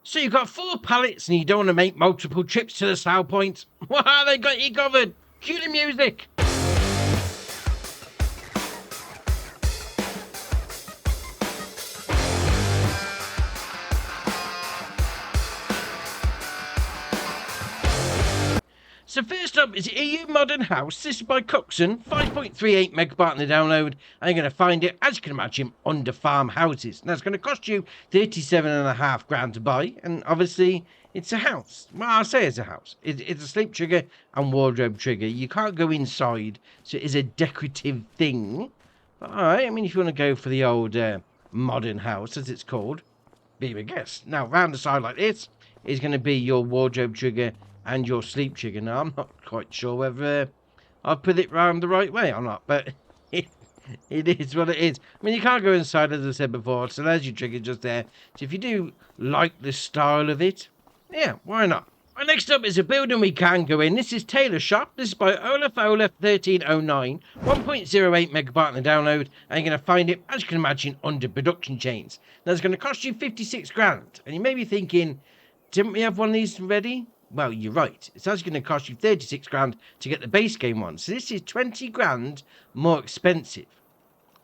So you've got 4 pallets and you don't want to make multiple trips to the sale point? Wow, they got you covered. Cue the music. So first up is EU Modern House. This is by Coxon, 5.38 megabyte in the download. And you're going to find it, as you can imagine, under farmhouses. Now it's going to cost you 37.5 grand to buy, and obviously it's a house. Well, I'll say it's a house. It's a sleep trigger and wardrobe trigger. You can't go inside, so it is a decorative thing. But, all right, I mean, if you want to go for the old modern house, as it's called, be my guest. Now, round the side like this is going to be your wardrobe trigger and your sleep trigger. Now, I'm not quite sure whether I've put it round the right way or not, but it is what it is. I mean, you can't go inside, as I said before, so there's your trigger just there. So if you do like the style of it, yeah, why not? Right, next up is a building we can go in. This is Tailor Shop. This is by Olaf 1309, 1.08 megabyte in the download, and you're going to find it, as you can imagine, under production chains. Now, it's going to cost you 56 grand, and you may be thinking, didn't we have one of these ready? Well, you're right. It's actually going to cost you 36 grand to get the base game one. So this is 20 grand more expensive.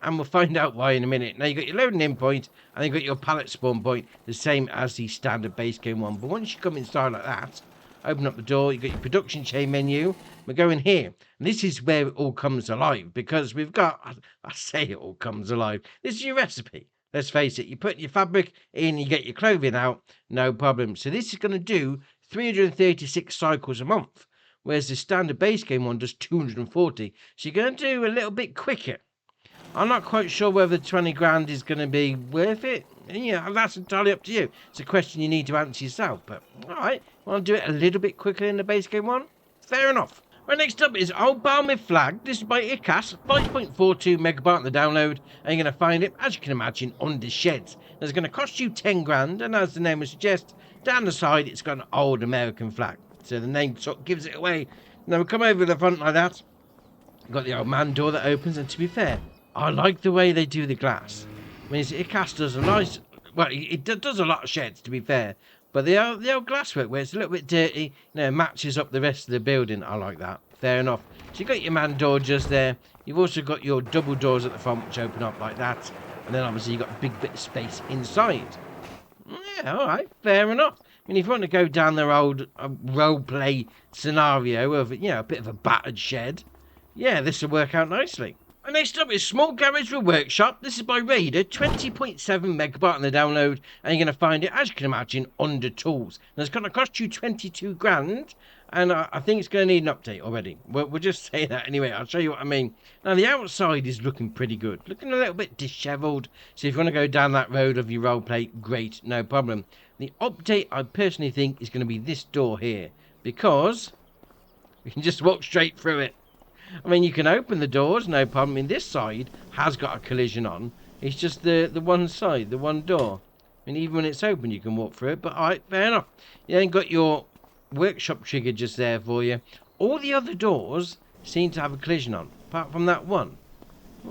And we'll find out why in a minute. Now, you've got your loading in point, and you've got your pallet spawn point, the same as the standard base game one. But once you come inside like that, open up the door, you've got your production chain menu. We're going here. And this is where it all comes alive, because we've got, I say it all comes alive. This is your recipe. Let's face it, you put your fabric in, you get your clothing out, no problem. So this is going to do 336 cycles a month, whereas the standard base game one does 240. So you're going to do a little bit quicker. I'm not quite sure whether 20 grand is going to be worth it. Yeah, that's entirely up to you. It's a question you need to answer yourself. But, alright, want to do it a little bit quicker in the base game one? Fair enough. Right, next up is Old Balmy Flag. This is by ICAS, 5.42 megabyte in the download. And you're going to find it, as you can imagine, under sheds. It's going to cost you 10 grand. And as the name would suggest, down the side, it's got an old American flag. So the name sort of gives it away. Now, we come over to the front like that. Got the old man door that opens. And to be fair, I like the way they do the glass. I mean, ICAS does a nice... Well, it does a lot of sheds, to be fair. But the old glasswork, where it's a little bit dirty, matches up the rest of the building. I like that. Fair enough. So you've got your man door just there. You've also got your double doors at the front, which open up like that. And then, obviously, you've got a big bit of space inside. Yeah, all right. Fair enough. I mean, if you want to go down their old role-play scenario of, a bit of a battered shed, yeah, this will work out nicely. And next up is Small Garage with Workshop. This is by Raider, 20.7 megabyte on the download, and you're going to find it, as you can imagine, under tools. Now, it's going to cost you 22 grand, and I think it's going to need an update already. We'll just say that anyway. I'll show you what I mean. Now, the outside is looking pretty good. Looking a little bit dishevelled, so if you want to go down that road of your roleplay, great, no problem. The update, I personally think, is going to be this door here, because we can just walk straight through it. I mean, you can open the doors, no problem. I mean, this side has got a collision on. It's just the one side, the one door. I mean, even when it's open, you can walk through it. But, all right, fair enough. You then got your workshop trigger just there for you. All the other doors seem to have a collision on, apart from that one.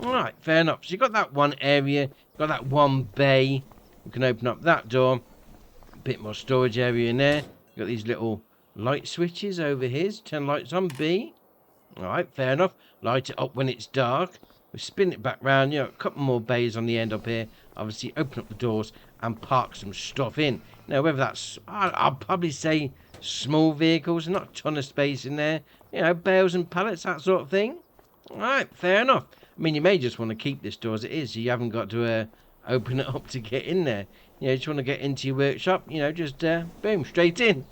All right, fair enough. So you've got that one area. You've got that one bay. You can open up that door. A bit more storage area in there. You've got these little light switches over here. Turn lights on, B. Alright, fair enough. Light it up when it's dark. We spin it back round. A couple more bays on the end up here. Obviously, open up the doors and park some stuff in. Now, whether that's, I'll probably say small vehicles, not a ton of space in there. Bales and pallets, that sort of thing. Alright, fair enough. I mean, you may just want to keep this door as it is, so you haven't got to open it up to get in there. You just want to get into your workshop, just boom, straight in.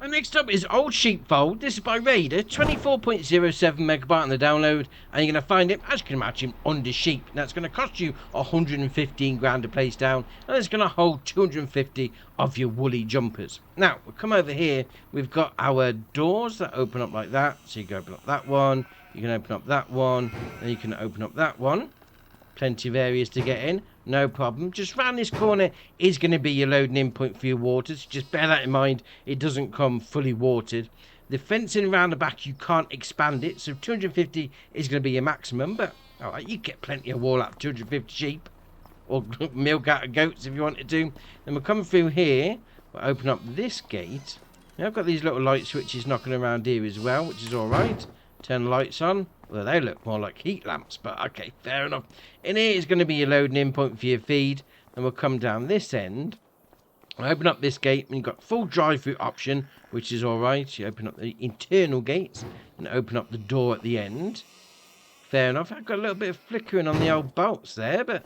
And next up is Old Sheepfold. This is by Raider, 24.07 megabyte on the download, and you're going to find it, as you can imagine, under sheep. Now, it's going to cost you 115 grand to place down, and it's going to hold 250 of your woolly jumpers. Now, we'll come over here. We've got our doors that open up like that. So you can open up that one, you can open up that one, and you can open up that one. Plenty of areas to get in, no problem. Just round this corner is going to be your loading in point for your waters. Just bear that in mind, it doesn't come fully watered. The fencing around the back, you can't expand it, so 250 is going to be your maximum. But alright, you get plenty of wall out of 250 sheep, or milk out of goats if you wanted to. Then we'll come through here. we'll open up this gate. Now I've got these little light switches knocking around here as well, which is alright. Turn the lights on. Well, they look more like heat lamps, but okay, fair enough. In here is going to be your loading in point for your feed. Then we'll come down this end. I'll open up this gate, and you've got full drive-through option, which is alright. You open up the internal gates, and open up the door at the end. Fair enough. I've got a little bit of flickering on the old bolts there, but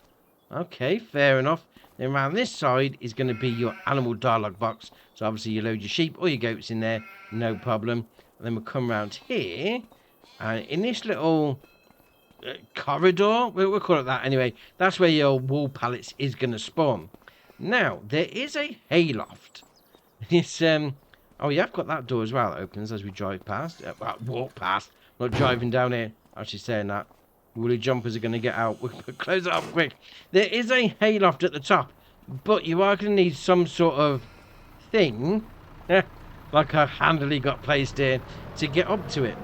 okay, fair enough. Then around this side is going to be your animal dialogue box. So obviously you load your sheep or your goats in there, no problem. And then we'll come around here, and in this little corridor, we'll call it that anyway, that's where your wool pallets is going to spawn. Now, there is a hayloft. It's, oh yeah, I've got that door as well that opens as we drive past. Walk past. Not driving down here. Actually saying that. Woolly jumpers are going to get out. We'll close it up quick. There is a hayloft at the top, but you are going to need some sort of thing, like a handle he got placed here, to get up to it.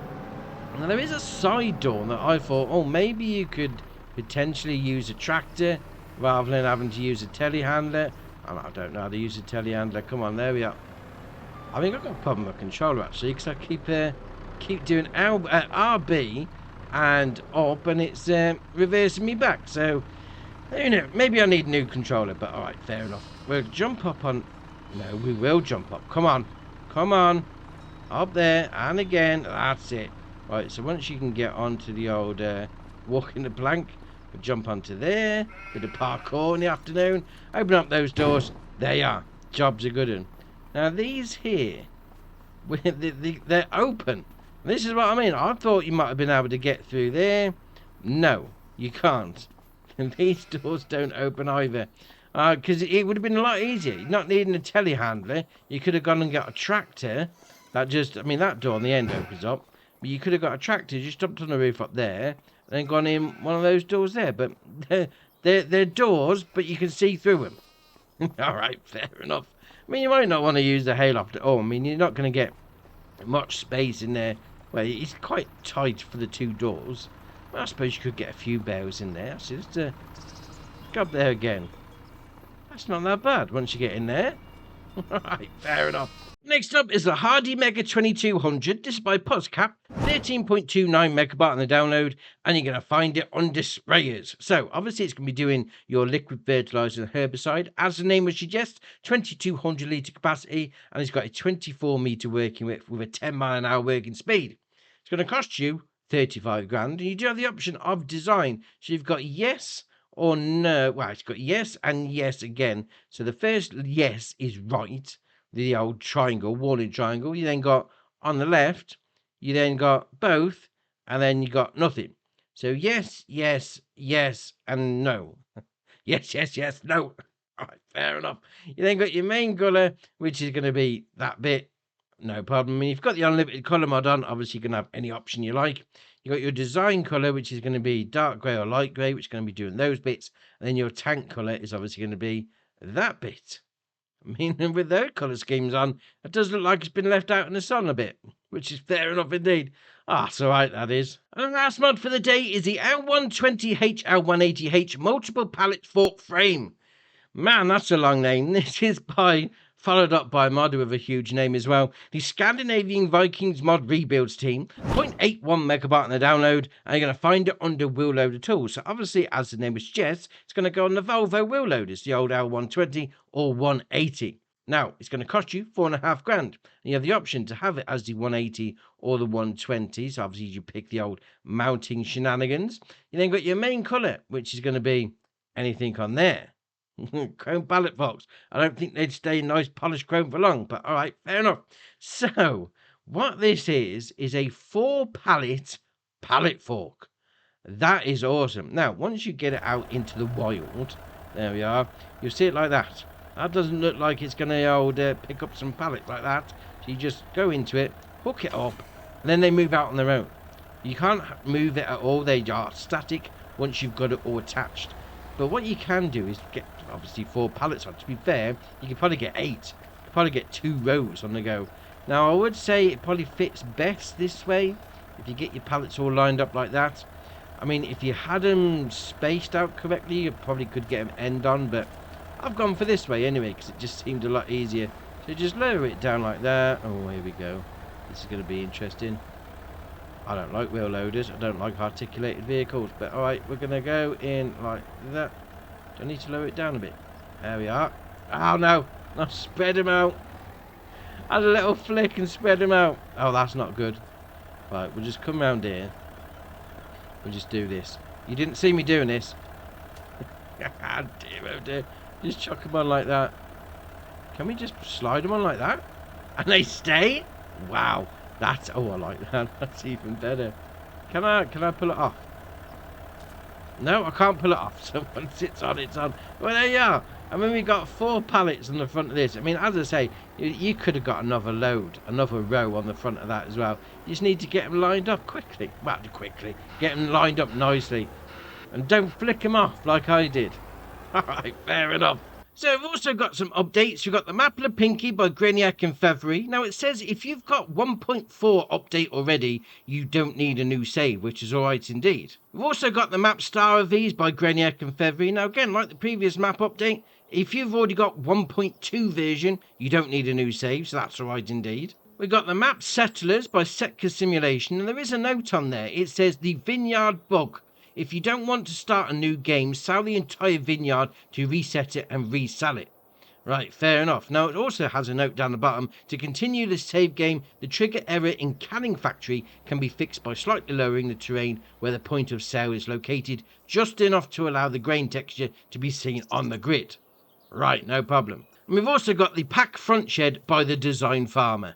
Now, there is a side door that I thought, oh, maybe you could potentially use a tractor rather than having to use a telehandler. And I don't know how to use a telehandler. Come on, there we are. I think I've got a problem with my controller, actually, because I keep doing RB and up, and it's reversing me back. So, you know, maybe I need a new controller, but alright, fair enough. We'll jump up on... No, we will jump up. Come on. Come on. Up there, and again. That's it. Right, so once you can get onto the old walking the plank, we'll jump onto there. Bit of parkour in the afternoon. Open up those doors. There you are. Job's a good one. Now, these here, they're open. This is what I mean. I thought you might have been able to get through there. No, you can't. And these doors don't open either. Because it would have been a lot easier. Not needing a telehandler, you could have gone and got a tractor. That just, I mean, that door on the end opens up. But you could have got a tractor, just jumped on the roof up there, and then gone in one of those doors there. But they're doors, but you can see through them. Alright, fair enough. I mean, you might not want to use the hayloft at all. I mean, you're not going to get much space in there. Well, it's quite tight for the two doors. Well, I suppose you could get a few bales in there. So just go up there again. That's not that bad once you get in there. Alright, fair enough. Next up is the Hardi Mega 2200. This is by PuzzCap. 13.29 megabyte on the download, and you're going to find it under sprayers. So, obviously, it's going to be doing your liquid fertilizer and herbicide. As the name would suggest, 2200 litre capacity, and it's got a 24 metre working width with a 10 mile an hour working speed. It's going to cost you 35 grand, and you do have the option of design. So, you've got yes or no. Well, it's got yes and yes again. So, the first yes is right. The old triangle, warning triangle. You then got on the left, you then got both, and then you got nothing. So yes, yes, yes, and no. Yes, yes, yes, no. All right, fair enough. You then got your main colour, which is going to be that bit. No problem. I mean, you've got the unlimited colour mod on. Obviously, you can have any option you like. You got your design colour, which is going to be dark grey or light grey, which is going to be doing those bits. And then your tank colour is obviously going to be that bit. I mean, with their colour schemes on, it does look like it's been left out in the sun a bit, which is fair enough indeed. Ah, it's alright, that is. And the last mod for the day is the L120H L180H multiple pallet fork frame. Man, that's a long name. This is followed up by a mod with a huge name as well. The Scandinavian Vikings mod rebuilds team. 0.81 megabyte on the download, and you're going to find it under wheel loader tools. So obviously, as the name suggests, it's going to go on the Volvo wheel loaders, the old L120 or 180. Now, it's going to cost you 4.5 grand. And you have the option to have it as the 180 or the 120. So obviously, you pick the old mounting shenanigans. You then got your main colour, which is going to be anything on there. Chrome pallet box. I don't think they'd stay nice polished chrome for long, but all right, fair enough. So, what this is a 4-pallet pallet fork. That is awesome. Now, once you get it out into the wild, there we are, you'll see it like that. That doesn't look like it's going to pick up some pallets like that. So you just go into it, hook it up, and then they move out on their own. You can't move it at all. They are static once you've got it all attached. But what you can do is get, obviously, 4 pallets on. To be fair, you can probably get 8. You can probably get 2 rows on the go. Now, I would say it probably fits best this way, if you get your pallets all lined up like that. I mean, if you had them spaced out correctly, you probably could get them end on, but I've gone for this way anyway, because it just seemed a lot easier So just lower it down like that. Oh, here we go. This is going to be interesting. I don't like wheel loaders. I don't like articulated vehicles. But alright, we're going to go in like that. Do I need to lower it down a bit? There we are. Oh no. I spread them out. I had a little flick and spread them out. Oh, that's not good. Right, we'll just come round here. We'll just do this. You didn't see me doing this. Oh dear. Just chuck them on like that. Can we just slide them on like that? And they stay? Wow. That's... Oh, I like that. That's even better. Can I pull it off? No, I can't pull it off. So once it's on, it's on. Well, there you are. I mean, we got 4 pallets on the front of this. I mean, as I say, you could have got another load, another row on the front of that as well. You just need to get them lined up quickly. Well, quickly. Get them lined up nicely. And don't flick them off like I did. Alright, fair enough. So we've also got some updates. We've got the Map of Pinky by Greniac and Fevry. Now it says if you've got 1.4 update already, you don't need a new save, which is alright indeed. We've also got the Map Star of these by Greniac and Fevry. Now again, like the previous map update, if you've already got 1.2 version, you don't need a new save, so that's alright indeed. We've got the Map Settlers by Setka Simulation, and there is a note on there. It says the Vineyard Bug. If you don't want to start a new game, sell the entire vineyard to reset it and resell it. Right, fair enough. Now, it also has a note down the bottom. To continue the save game, the trigger error in Canning Factory can be fixed by slightly lowering the terrain where the point of sale is located, just enough to allow the grain texture to be seen on the grid. Right, no problem. And we've also got the Pack Front Shed by the Design Farmer.